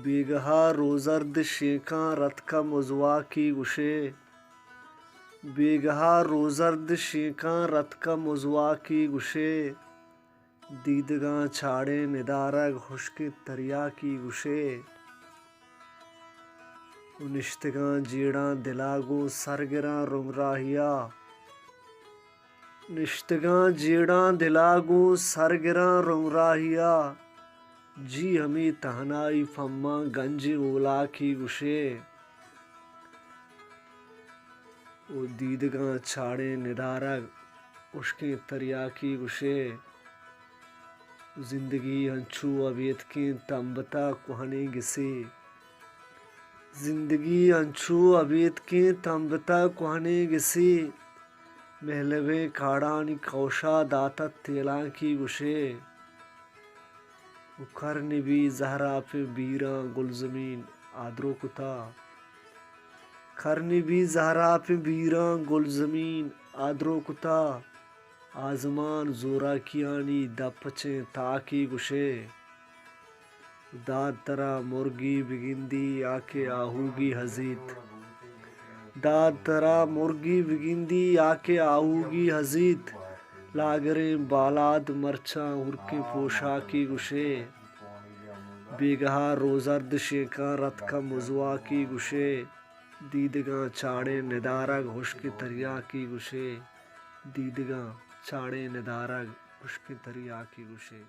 بیگہا روزرد شیکاں رت کا مزوا کی گشے بیگہا روزرد شیکاں رت کا مزوا کی گشے دیدگاں چھاڑے ندارگ خشک تریا کی گشے نشتگاں جیڑاں دلاگو سرگراں رنگ راہیا نشتگاں جیڑاں دلاگو سرگراں رنگ راہیا جی ہمیں تہنائی فماں گنج اولا کی گشے او دیدگاں چھاڑے ندارگ خشکیں تریا کی گشے زندگی ہنچو ابیت کے تنبتا کوہنے گسے زندگی ہنچو ابیت کے تنبتا کوہنے گسے محلبیں کاڑانی کوشا داتت تیلاں کی گشے کرنی بھی زہرا پہ بیراں گل زمین آدرو کتا کرنی بھی زہرا پہ بیراں گل زمین آدرو کتا آزمان زورا کیانی دپچیں تاکی گشے داد ترا مرگی بگندی آکے آہوگی حزیت داد ترا مرگی بگندی آکے آہوگی حزیت لاگریں بالاد مرچاں ہرکیں پوشاکی گشے بیگہا روزرد شیکاں رت کا مزوا کی گشے دیدگاں چھاڑے ندارگ خشک تریا کی گشے دیدگاں چھاڑے ندارگ خشک تریا کی گشے